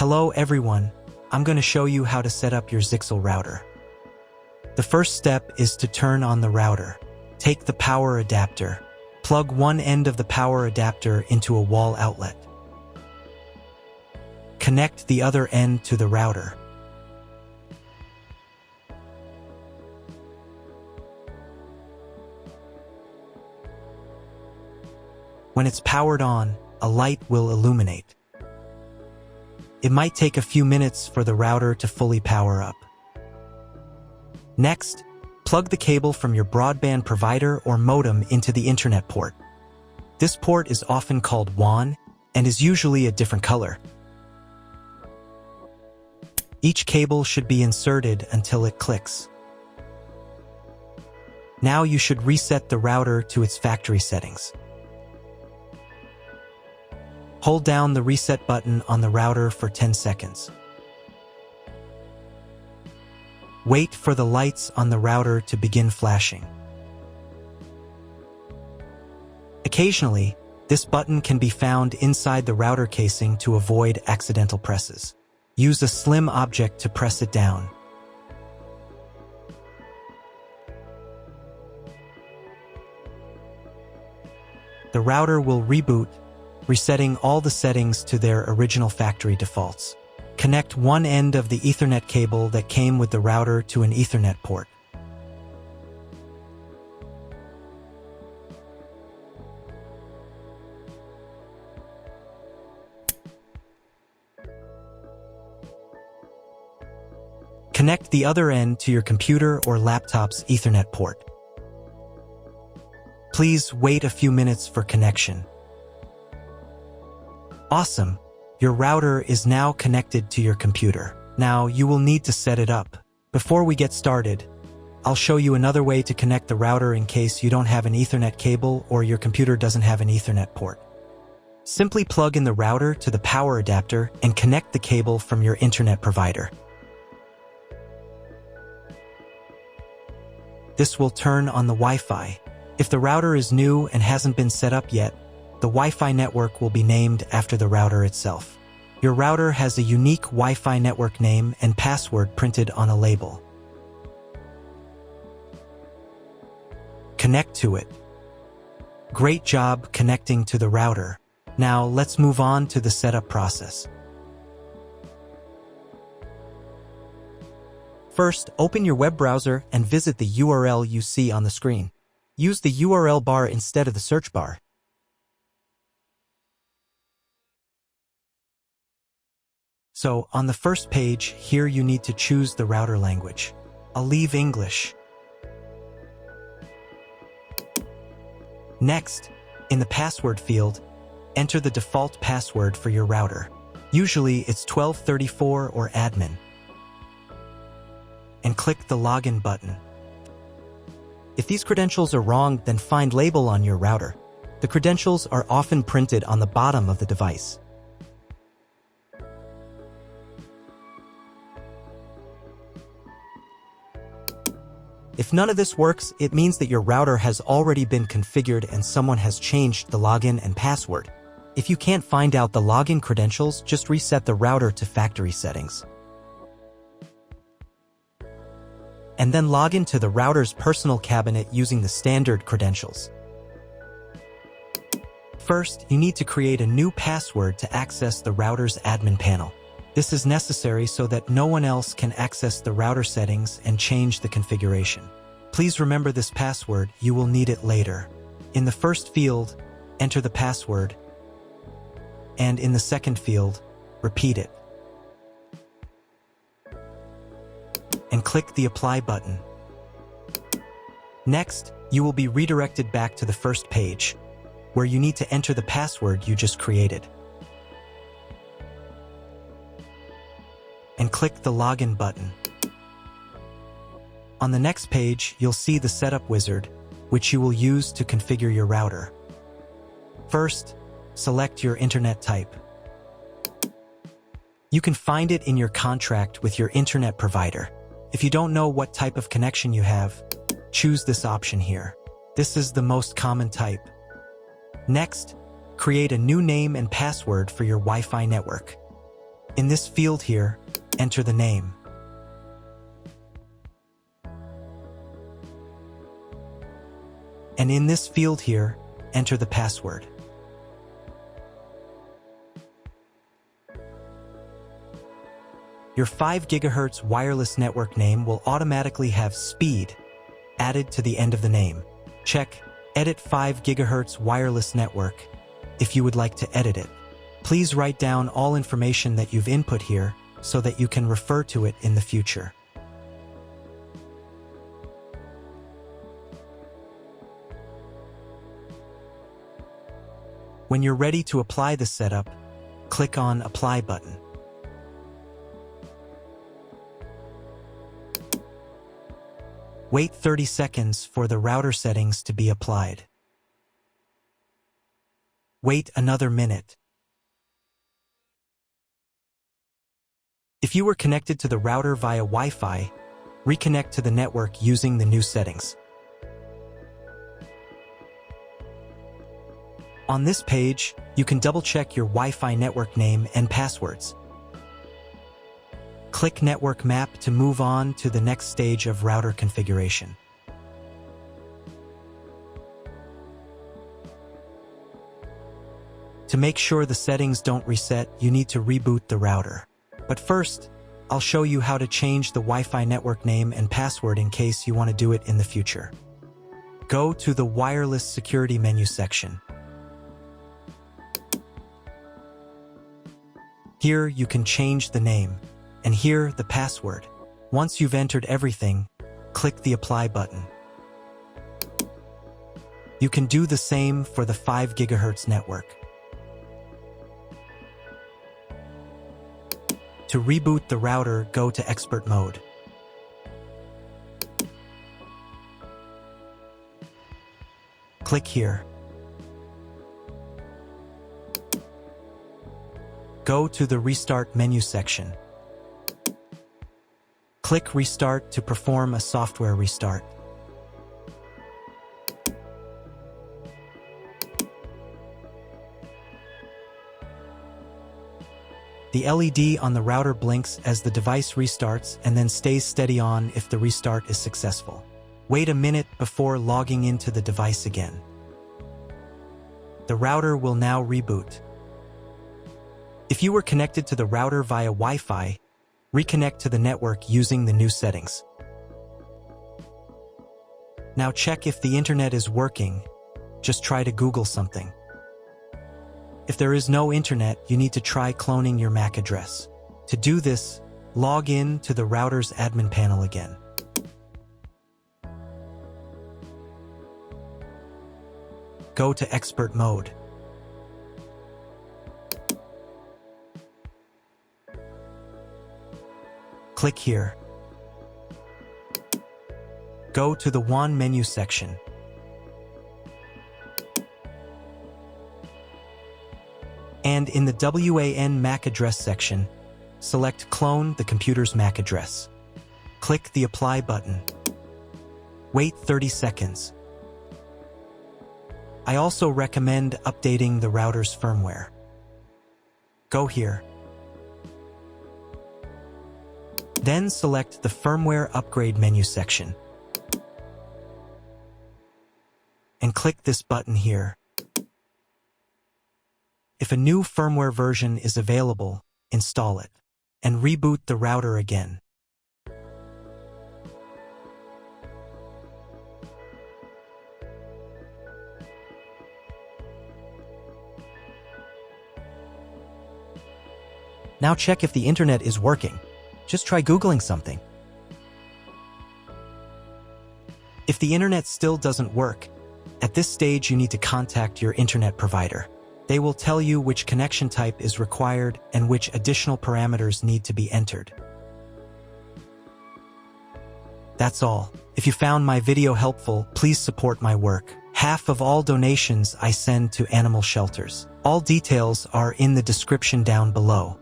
Hello everyone, I'm going to show you how to set up your Zyxel router. The first step is to turn on the router. Take the power adapter. Plug one end of the power adapter into a wall outlet. Connect the other end to the router. When it's powered on, a light will illuminate. It might take a few minutes for the router to fully power up. Next, plug the cable from your broadband provider or modem into the Internet port. This port is often called WAN and is usually a different color. Each cable should be inserted until it clicks. Now you should reset the router to its factory settings. Hold down the reset button on the router for 10 seconds. Wait for the lights on the router to begin flashing. Occasionally, this button can be found inside the router casing to avoid accidental presses. Use a slim object to press it down. The router will reboot, resetting all the settings to their original factory defaults. Connect one end of the Ethernet cable that came with the router to an Ethernet port. Connect the other end to your computer or laptop's Ethernet port. Please wait a few minutes for connection. Awesome! Your router is now connected to your computer. Now you will need to set it up. Before we get started, I'll show you another way to connect the router in case you don't have an Ethernet cable or your computer doesn't have an Ethernet port. Simply plug in the router to the power adapter and connect the cable from your internet provider. This will turn on the Wi-Fi. If the router is new and hasn't been set up yet, the Wi-Fi network will be named after the router itself. Your router has a unique Wi-Fi network name and password printed on a label. Connect to it. Great job connecting to the router. Now let's move on to the setup process. First, open your web browser and visit the URL you see on the screen. Use the URL bar instead of the search bar. So, on the first page, here you need to choose the router language. I'll leave English. Next, in the password field, enter the default password for your router. Usually, it's 1234 or admin. And click the login button. If these credentials are wrong, then find label on your router. The credentials are often printed on the bottom of the device. If none of this works, it means that your router has already been configured and someone has changed the login and password. If you can't find out the login credentials, just reset the router to factory settings. And then log into the router's personal cabinet using the standard credentials. First, you need to create a new password to access the router's admin panel. This is necessary so that no one else can access the router settings and change the configuration. Please remember this password, you will need it later. In the first field, enter the password, and in the second field, repeat it. And click the Apply button. Next, you will be redirected back to the first page, where you need to enter the password you just created. And click the Login button. On the next page, you'll see the Setup Wizard, which you will use to configure your router. First, select your internet type. You can find it in your contract with your internet provider. If you don't know what type of connection you have, choose this option here. This is the most common type. Next, create a new name and password for your Wi-Fi network. In this field here, enter the name. And in this field here, enter the password. Your 5 GHz wireless network name will automatically have speed added to the end of the name. Check Edit 5 GHz wireless network if you would like to edit it. Please write down all information that you've input here so that you can refer to it in the future. When you're ready to apply the setup, click on Apply button. Wait 30 seconds for the router settings to be applied. Wait another minute. If you were connected to the router via Wi-Fi, reconnect to the network using the new settings. On this page, you can double-check your Wi-Fi network name and passwords. Click Network Map to move on to the next stage of router configuration. To make sure the settings don't reset, you need to reboot the router. But first, I'll show you how to change the Wi-Fi network name and password in case you want to do it in the future. Go to the Wireless Security menu section. Here you can change the name, and here the password. Once you've entered everything, click the Apply button. You can do the same for the 5 GHz network. To reboot the router, go to Expert Mode. Click here. Go to the Restart menu section. Click Restart to perform a software restart. The LED on the router blinks as the device restarts and then stays steady on if the restart is successful. Wait a minute before logging into the device again. The router will now reboot. If you were connected to the router via Wi-Fi, reconnect to the network using the new settings. Now check if the internet is working. Just try to Google something. If there is no internet, you need to try cloning your MAC address. To do this, log in to the router's admin panel again. Go to Expert Mode. Click here. Go to the WAN menu section. And in the WAN MAC address section, select Clone the computer's MAC address. Click the Apply button. Wait 30 seconds. I also recommend updating the router's firmware. Go here. Then select the Firmware Upgrade menu section. And click this button here. If a new firmware version is available, install it, and reboot the router again. Now check if the internet is working. Just try Googling something. If the internet still doesn't work, at this stage you need to contact your internet provider. They will tell you which connection type is required and which additional parameters need to be entered. That's all. If you found my video helpful, please support my work. Half of all donations I send to animal shelters. All details are in the description down below.